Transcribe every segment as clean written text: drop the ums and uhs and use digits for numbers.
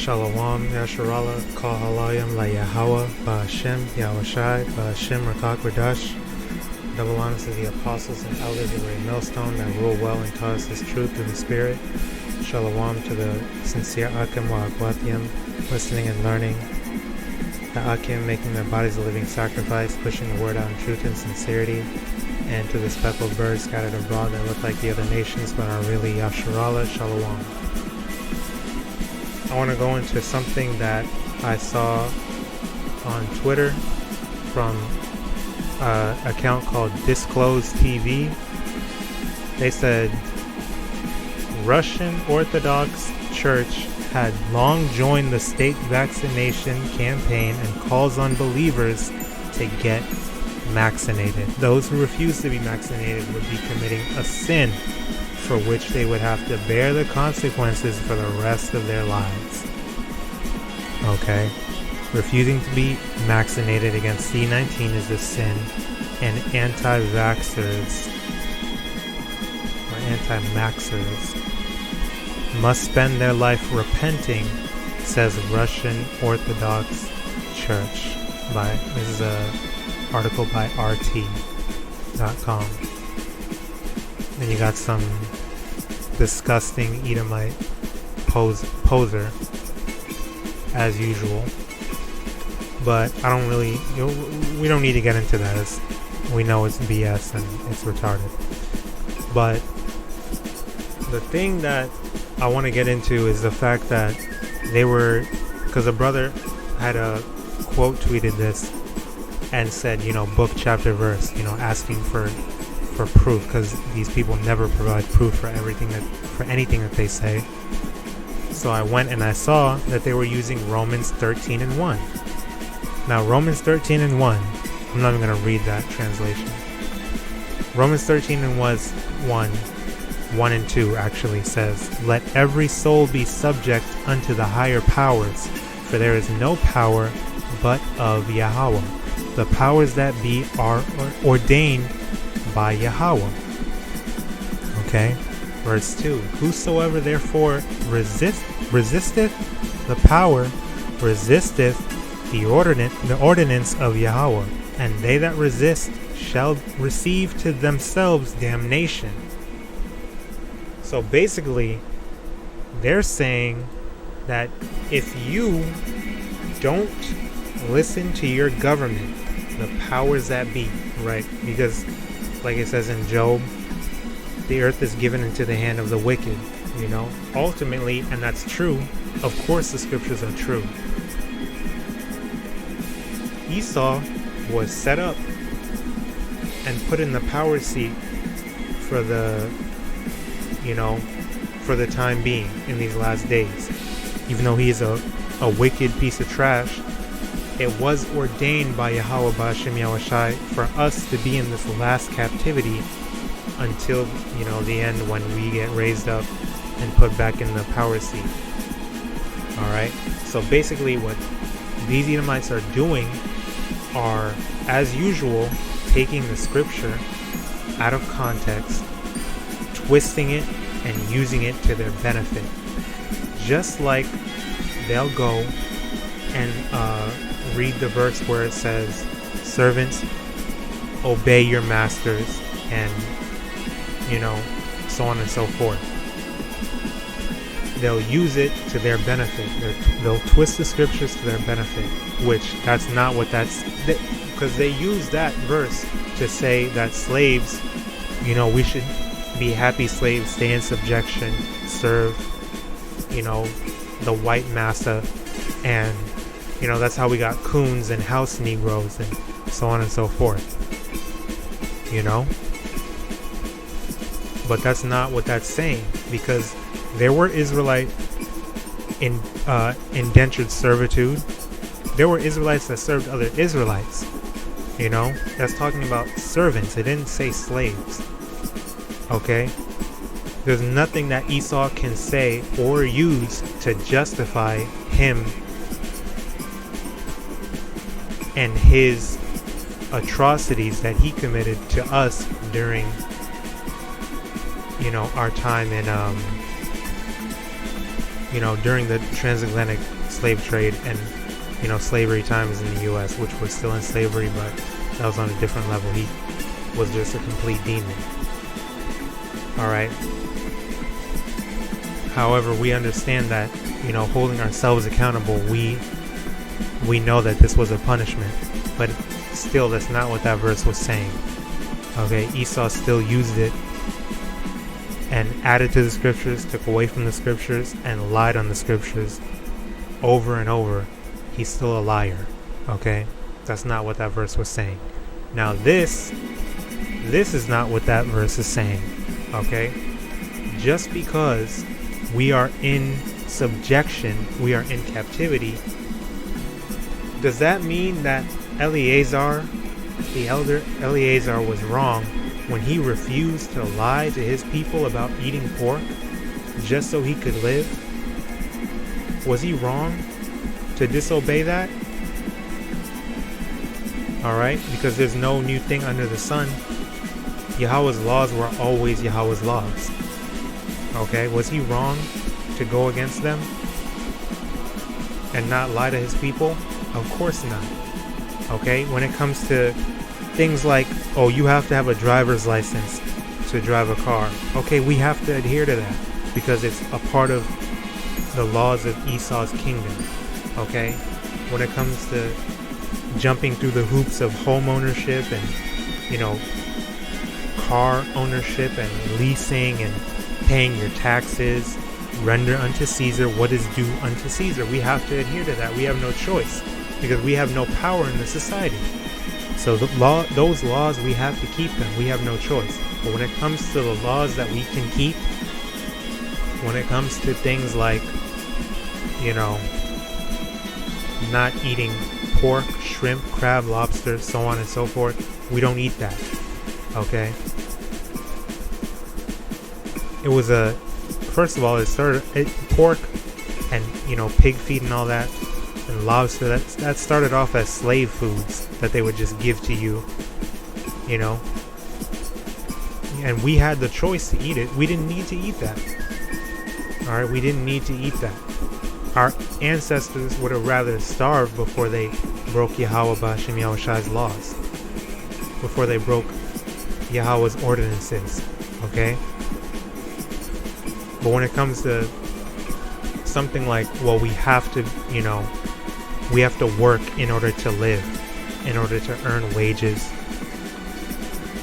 Shalom, Yasharallah, Kal HALALYAM, YAHAWAH, BAHASHAM, YAHAWASHI, BAHASHAM, QADASH. Double honors to the apostles and elders of the millstone that rule well and taught us His truth through the Spirit. Shalom to the sincere Akim Wa'akwathiam, listening and learning. The Akim making their bodies a living sacrifice, pushing the word out in truth and sincerity. And to the speckled birds scattered abroad that look like the other nations but are really Yasharallah, Shalom. I want to go into something that I saw on Twitter from an account called Disclose TV. They said Russian Orthodox Church had long joined the state vaccination campaign and calls on believers to get vaccinated. Those who refuse to be vaccinated would be committing a sin for which they would have to bear the consequences for the rest of their lives. Okay? Refusing to be vaccinated against C-19 is a sin, and anti-vaxxers or anti-maxers must spend their life repenting, says Russian Orthodox Church. This is an article by RT.com. Then you got some disgusting Edomite poser, as usual. But we don't need to get into that. We know it's BS and it's retarded. But the thing that I want to get into is the fact that because a brother had a quote tweeted this and said, book, chapter, verse, asking for proof, because these people never provide proof for anything that they say. So I went and I saw that they were using Romans 13:1. Now Romans 13:1, I'm not even going to read that translation. Romans 13:1 and 2 actually says, "Let every soul be subject unto the higher powers, for there is no power but of Yahawah. The powers that be are ordained by Yahawah." Okay, verse 2, "Whosoever therefore resisteth the power, resisteth the ordinance of Yahawah, and they that resist shall receive to themselves damnation." So basically, they're saying that if you don't listen to your government, the powers that be, right? Because like it says in Job, the earth is given into the hand of the wicked, ultimately, and that's true. Of course the scriptures are true. Esau was set up and put in the power seat for the time being in these last days. Even though he is a wicked piece of trash, it was ordained by Yahawah BAHASHAM YAHAWASHI for us to be in this last captivity until, the end, when we get raised up and put back in the power seat. Alright? So basically what these Edomites are doing are, as usual, taking the scripture out of context, twisting it, and using it to their benefit. Just like they'll go and read the verse where it says, "Servants, obey your masters," and so on and so forth. They'll use it to their benefit. They'll twist the scriptures to their benefit, which that's not what because they use that verse to say that slaves, we should be happy slaves, stay in subjection, serve, the white massa, and that's how we got coons and house Negroes and so on and so forth. But that's not what that's saying, because there were Israelite indentured servitude. There were Israelites that served other Israelites. That's talking about servants. It didn't say slaves. Okay? There's nothing that Esau can say or use to justify him and his atrocities that he committed to us during our time in during the transatlantic slave trade and, slavery times in the U.S., which we're still in slavery, but that was on a different level. He was just a complete demon. All right. However, we understand that, holding ourselves accountable, we know that this was a punishment, but still, that's not what that verse was saying. Okay, Esau still used it and added to the scriptures, took away from the scriptures, and lied on the scriptures over and over. He's still a liar. Okay, that's not what that verse was saying. Now this is not what that verse is saying. Okay, just because we are in subjection, we are in captivity, does that mean that Eleazar, the elder Eleazar, was wrong when he refused to lie to his people about eating pork just so he could live? Was he wrong to disobey that? Alright, because there's no new thing under the sun. Yahweh's laws were always Yahweh's laws. Okay, was he wrong to go against them and not lie to his people? Of course not. Okay, when it comes to things like, oh, you have to have a driver's license to drive a car. Okay, we have to adhere to that because it's a part of the laws of Esau's kingdom. Okay, when it comes to jumping through the hoops of home ownership and, car ownership and leasing and paying your taxes, render unto Caesar what is due unto Caesar. We have to adhere to that. We have no choice because we have no power in the society. So those laws, we have to keep them. We have no choice. But when it comes to the laws that we can keep, when it comes to things like, not eating pork, shrimp, crab, lobster, so on and so forth, we don't eat that. Okay? It was first of all, pork and, pig feet and all that, and lobster, that started off as slave foods that they would just give to you, and we had the choice to eat it. We didn't need to eat that. Alright, we didn't need to eat that. Our ancestors would have rather starved before they broke YAHAWAH, BAHASHAM, YAHWASHI's laws, before they broke Yahweh's ordinances. Okay? But when it comes to something like, well, we have to, we have to work in order to live, in order to earn wages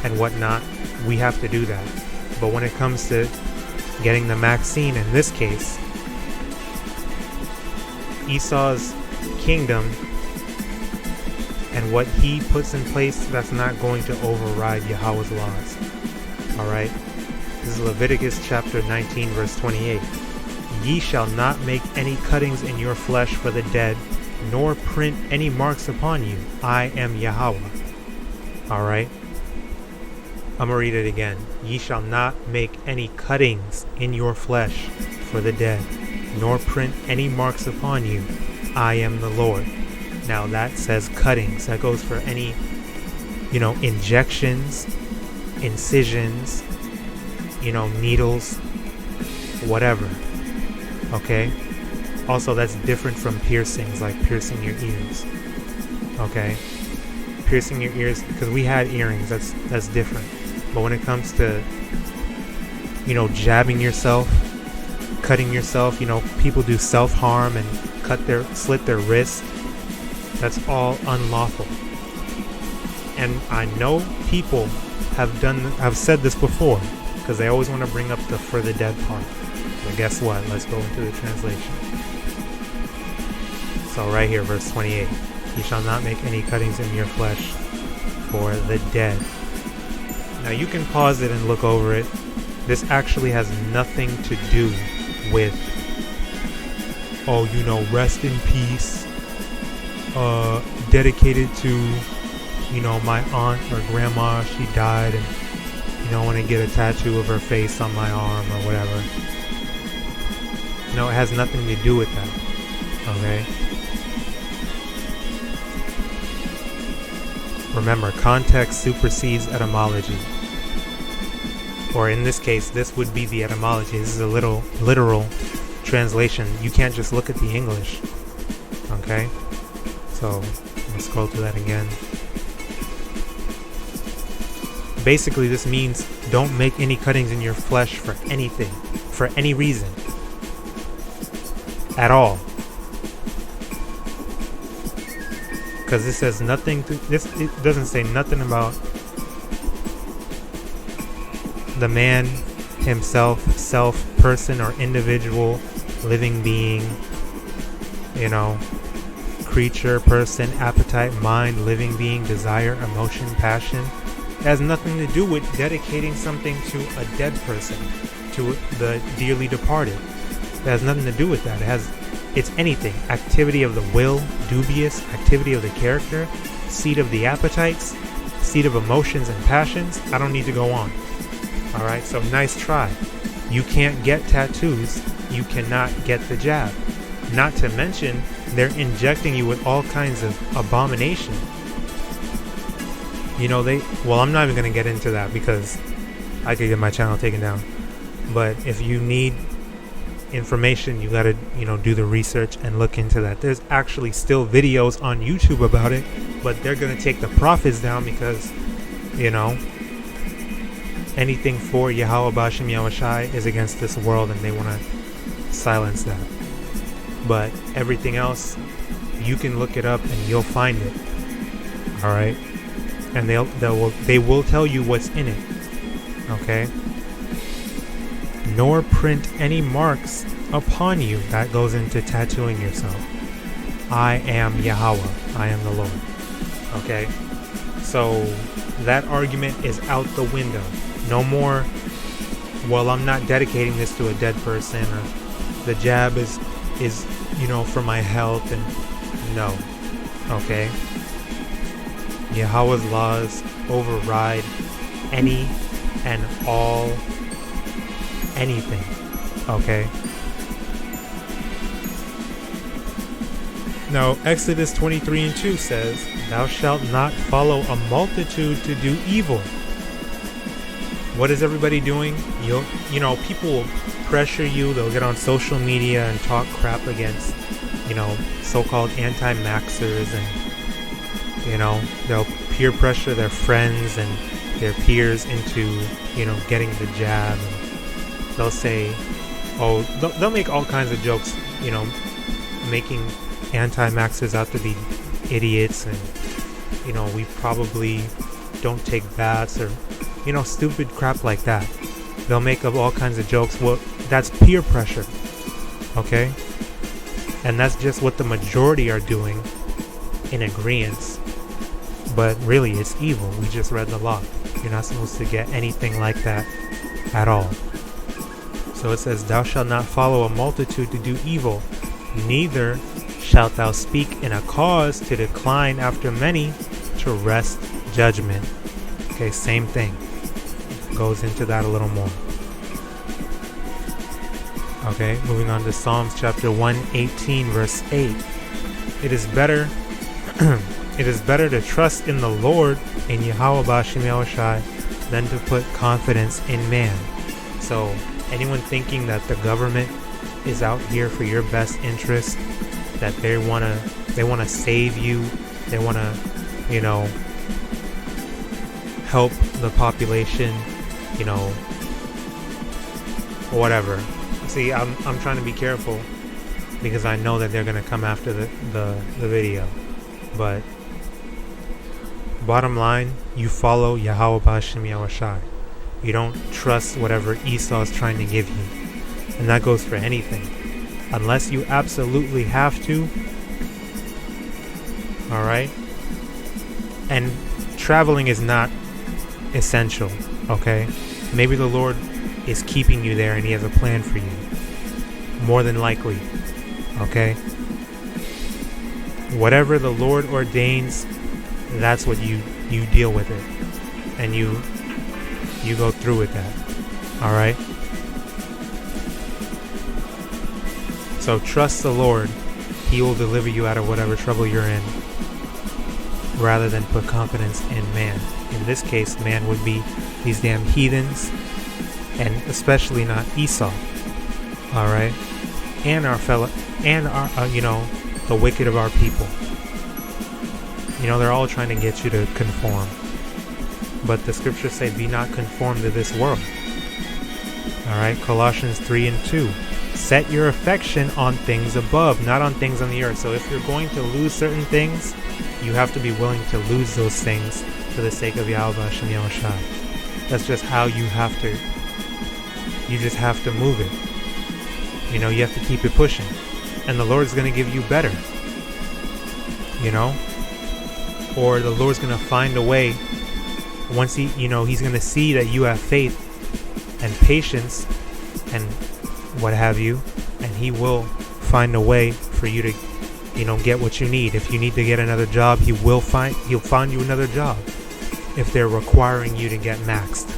and whatnot, we have to do that. But when it comes to getting the vaccine, in this case, Esau's kingdom and what he puts in place, that's not going to override Yahweh's laws. Alright? This is Leviticus chapter 19 verse 28. Ye shall not make any cuttings in your flesh for the dead, nor print any marks upon you. I am Yahawah. Alright? I'm going to read it again. Ye shall not make any cuttings in your flesh for the dead, nor print any marks upon you. I am the Lord. Now that says cuttings. That goes for any, injections, incisions, needles, whatever. Okay? Also, that's different from piercings, like piercing your ears. Okay? Piercing your ears, because we had earrings, that's different. But when it comes to, jabbing yourself, cutting yourself, people do self-harm and slit their wrist. That's all unlawful. And I know people have said this before, because they always want to bring up the for the dead part. But guess what? Let's go into the translation. So right here, verse 28. You shall not make any cuttings in your flesh for the dead. Now you can pause it and look over it. This actually has nothing to do with, rest in peace, dedicated to, my aunt or grandma, she died, and, I want to get a tattoo of her face on my arm or whatever. No, it has nothing to do with that. Okay? Remember, context supersedes etymology. Or in this case, this would be the etymology. This is a literal translation. You can't just look at the English. Okay, so let's scroll through that again. Basically, this means don't make any cuttings in your flesh for anything, for any reason at all. Because this says nothing to this. It doesn't say nothing about the man himself, self, person, or individual, living being, creature, person, appetite, mind, living being, desire, emotion, passion. It has nothing to do with dedicating something to a dead person, to the dearly departed. It has nothing to do with that. It's anything. Activity of the will, dubious, activity of the character, seat of the appetites, seat of emotions and passions. I don't need to go on. Alright, so nice try. You can't get tattoos. You cannot get the jab. Not to mention, they're injecting you with all kinds of abomination. I'm not even going to get into that because I could get my channel taken down. But if you need information, you got to, do the research and look into that. There's actually still videos on YouTube about it, but they're going to take the profits down because, anything for Yahawah, BAHASHAM, YAHAWASHI is against this world, and they want to silence that. But everything else, you can look it up and you'll find it. All right, and they will tell you what's in it. Okay. Nor print any marks upon you. That goes into tattooing yourself. I am Yahawah. I am the Lord. Okay. So that argument is out the window. No more, well, I'm not dedicating this to a dead person, or the jab is for my health, and no. Okay. Yahawah's laws override any and all anything. Okay. Now Exodus 23:2 says, "Thou shalt not follow a multitude to do evil." What is everybody doing? People will pressure you. They'll get on social media and talk crap against, so-called anti-maxers, and they'll peer pressure their friends and their peers into, getting the jab. And they'll say, they'll make all kinds of jokes, making anti-maxers out to be idiots, and we probably don't take baths, or stupid crap like that. They'll make up all kinds of jokes. Well, that's peer pressure. Okay? And that's just what the majority are doing in agreement. But really, it's evil. We just read the law. You're not supposed to get anything like that at all. So it says, "Thou shalt not follow a multitude to do evil, neither shalt thou speak in a cause to decline after many, to wrest judgment." Okay, same thing. Goes into that a little more. Okay, moving on to Psalms chapter 118, verse 8. It is better to trust in the Lord, in Yahawah, BAHASHAM, YAHAWASHI, than to put confidence in man. So anyone thinking that the government is out here for your best interest, that they wanna save you, they wanna, help the population, whatever. See, I'm trying to be careful because I know that they're gonna come after the video. But bottom line, you follow Yahawah, BAHASHAM, YAHAWASHI. You don't trust whatever Esau is trying to give you. And that goes for anything. Unless you absolutely have to. Alright? And traveling is not essential. Okay? Maybe the Lord is keeping you there and He has a plan for you. More than likely. Okay? Whatever the Lord ordains, that's what you deal with it. And you go through with that. Alright? So trust the Lord. He will deliver you out of whatever trouble you're in, rather than put confidence in man. In this case, man would be these damn heathens, and especially not Esau. Alright? And our the wicked of our people. You know, they're all trying to get you to conform. But the scriptures say, be not conformed to this world. Alright, Colossians 3:2. Set your affection on things above, not on things on the earth. So if you're going to lose certain things, you have to be willing to lose those things for the sake of YAHAWASH and YAHAWASHI. That's just how you just have to move it. You know, you have to keep it pushing. And the Lord's going to give you better. You know? Or the Lord's going to find a way. Once He's going to see that you have faith and patience and what have you, and He will find a way for you to, get what you need. If you need to get another job, He'll find you another job. If they're requiring you to get maxed,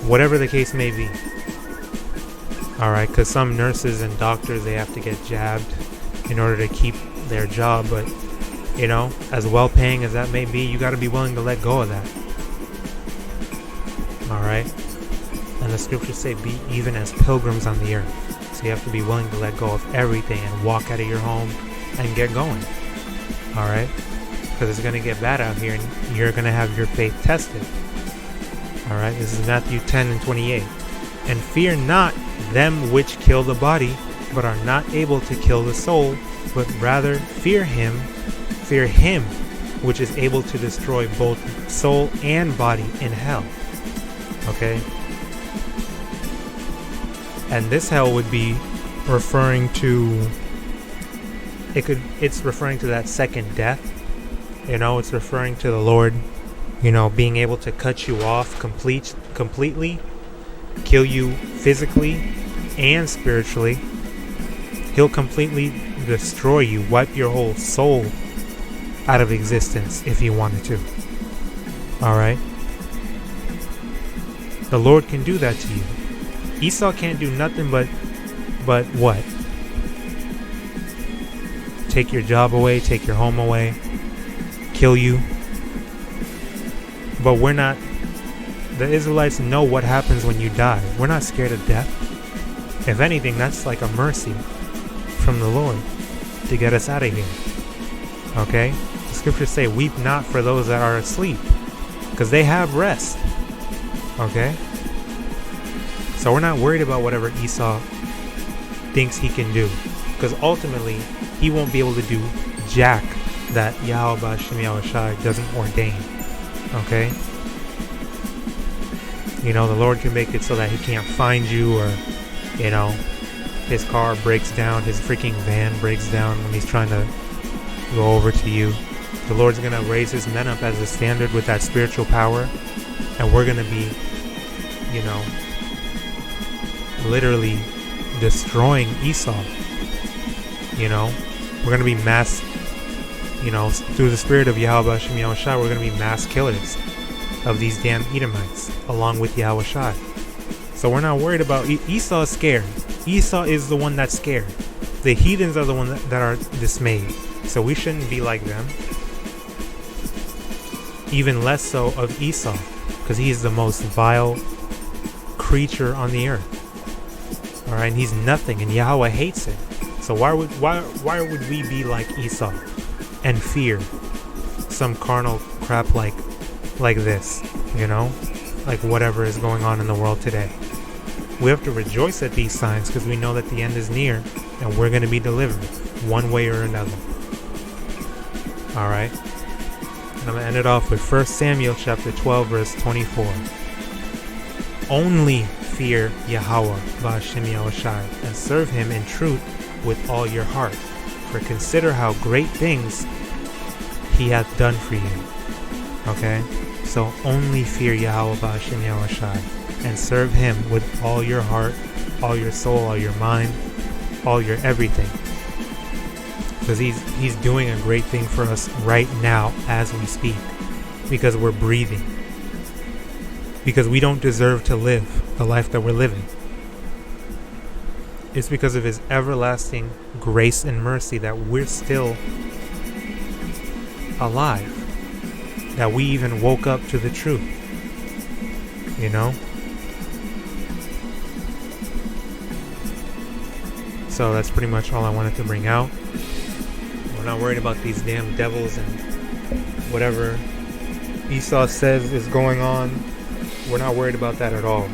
whatever the case may be. All right, because some nurses and doctors, they have to get jabbed in order to keep their job, but as well paying as that may be, you got to be willing to let go of that. All right, and the scriptures say, be even as pilgrims on the earth. So you have to be willing to let go of everything and walk out of your home and get going. All right, because it's going to get bad out here and you're going to have your faith tested. All right, this is Matthew 10:28. And fear not them which kill the body, but are not able to kill the soul, but rather fear him which is able to destroy both soul and body in hell. Okay? And this hell would be referring to, it's referring to that second death. It's referring to the Lord, being able to cut you off completely, kill you physically and spiritually. He'll completely destroy you, wipe your whole soul out of existence if He wanted to. Alright? The Lord can do that to you. Esau can't do nothing but what? Take your job away, take your home away, kill you. But we're not. The Israelites know what happens when you die. We're not scared of death. If anything, that's like a mercy from the Lord to get us out of here. Okay? The scriptures say, weep not for those that are asleep, because they have rest. Okay? So we're not worried about whatever Esau thinks he can do, because ultimately he won't be able to do jack that YAHAWASH and YAHAWASHI doesn't ordain. Okay? The Lord can make it so that He can't find you, or his car breaks down, his freaking van breaks down when He's trying to go over to you. The Lord's going to raise His men up as a standard with that spiritual power, and we're going to be literally destroying Esau. We're going to be mass, through the spirit of YAHAWASH and YAHAWASHI, we're going to be mass killers of these damn Edomites, along with YAHAWASHI. So we're not worried about Esau. Is scared. Esau is the one that's scared. The heathens are the ones that are dismayed. So we shouldn't be like them. Even less so of Esau, because he is the most vile creature on the earth. All right, and he's nothing, and Yahweh hates it. So why would we be like Esau and fear some carnal crap like this, like whatever is going on in the world today? We have to rejoice at these signs, because we know that the end is near and we're going to be delivered one way or another. Alright, and I'm going to end it off with 1 Samuel chapter 12 verse 24. Only fear Yahawah, BAHASHAM YAHAWASHI, and serve Him in truth with all your heart, for consider how great things He hath done for you. Okay? So only fear Yahweh, BAHASHAM YAHAWASHI, and serve Him with all your heart, all your soul, all your mind, all your everything. Because He's doing a great thing for us right now as we speak. Because we're breathing. Because we don't deserve to live the life that we're living. It's because of His everlasting grace and mercy that we're still alive. That we even woke up to the truth. So that's pretty much all I wanted to bring out. We're not worried about these damn devils and whatever Esau says is going on. We're not worried about that at all.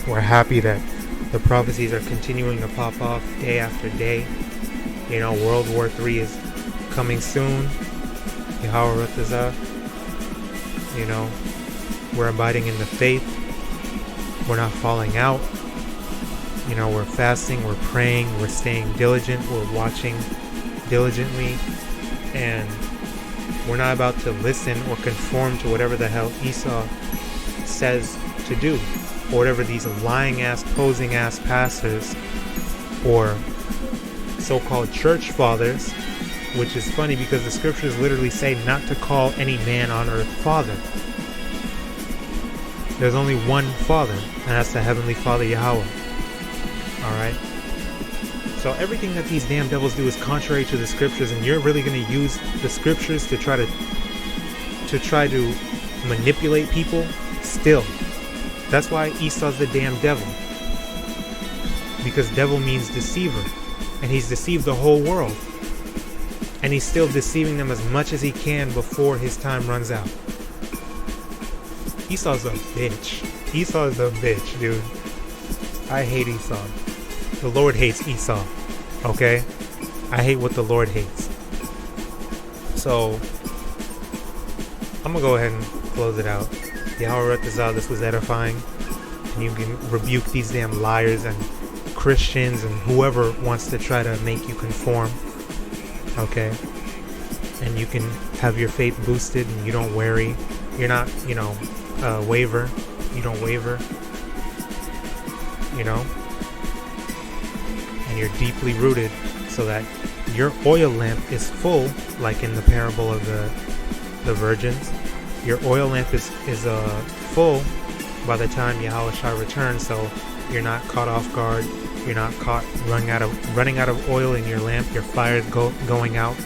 We're happy that the prophecies are continuing to pop off day after day. You know, World War III is coming soon. YAHAWADAH. You know, we're abiding in the faith. We're not falling out. You know, we're fasting, we're praying, we're staying diligent, we're watching diligently, and we're not about to listen or conform to whatever the hell Esau says to do, or whatever these lying ass, posing ass pastors or so-called church fathers, which is funny because the scriptures literally say not to call any man on earth father. There's only one Father, and that's the Heavenly Father, Yahweh. Alright? So everything that these damn devils do is contrary to the scriptures, and you're really going to use the scriptures to try to manipulate people still. That's why Esau's the damn devil. Because devil means deceiver, and he's deceived the whole world. And he's still deceiving them as much as he can before his time runs out. Esau's a bitch. Esau is a bitch, dude. I hate Esau. The Lord hates Esau. Okay? I hate what the Lord hates. So, I'm going to go ahead and close it out. YAHAWADAH, this was edifying. And you can rebuke these damn liars and Christians and whoever wants to try to make you conform. Okay? And you can have your faith boosted and you don't worry. You're not, waver. You don't waver. You know? And you're deeply rooted so that your oil lamp is full, like in the parable of the virgins. Your oil lamp is full by the time Yahawashi returns, so you're not caught off guard. You're not caught running out of oil in your lamp. Your fire is going out.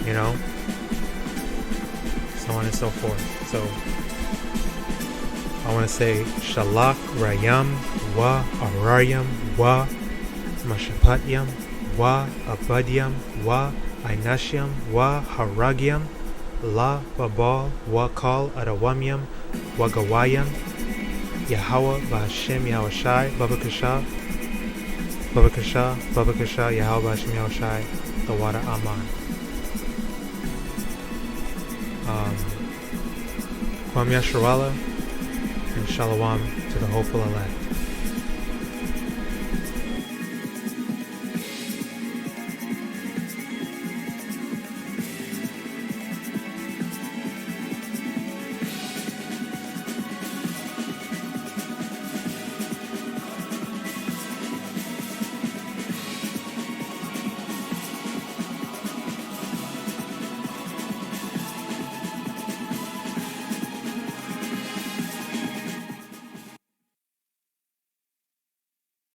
You know, so on and so forth. So I want to say Shalak Rayam Wa Arayam Wa Mashapatyam Wa Abadyam Wa Ainashyam Wa Haragyam La Babal Wa Kal Arawamyam Wa Gawayam Yahawah BAHASHAM YAHAWASHI Babakasha Yahawah BAHASHAM YAHAWASHI Yahawadah Aman. Kwam Yasharala and Shalom to the hopeful elect.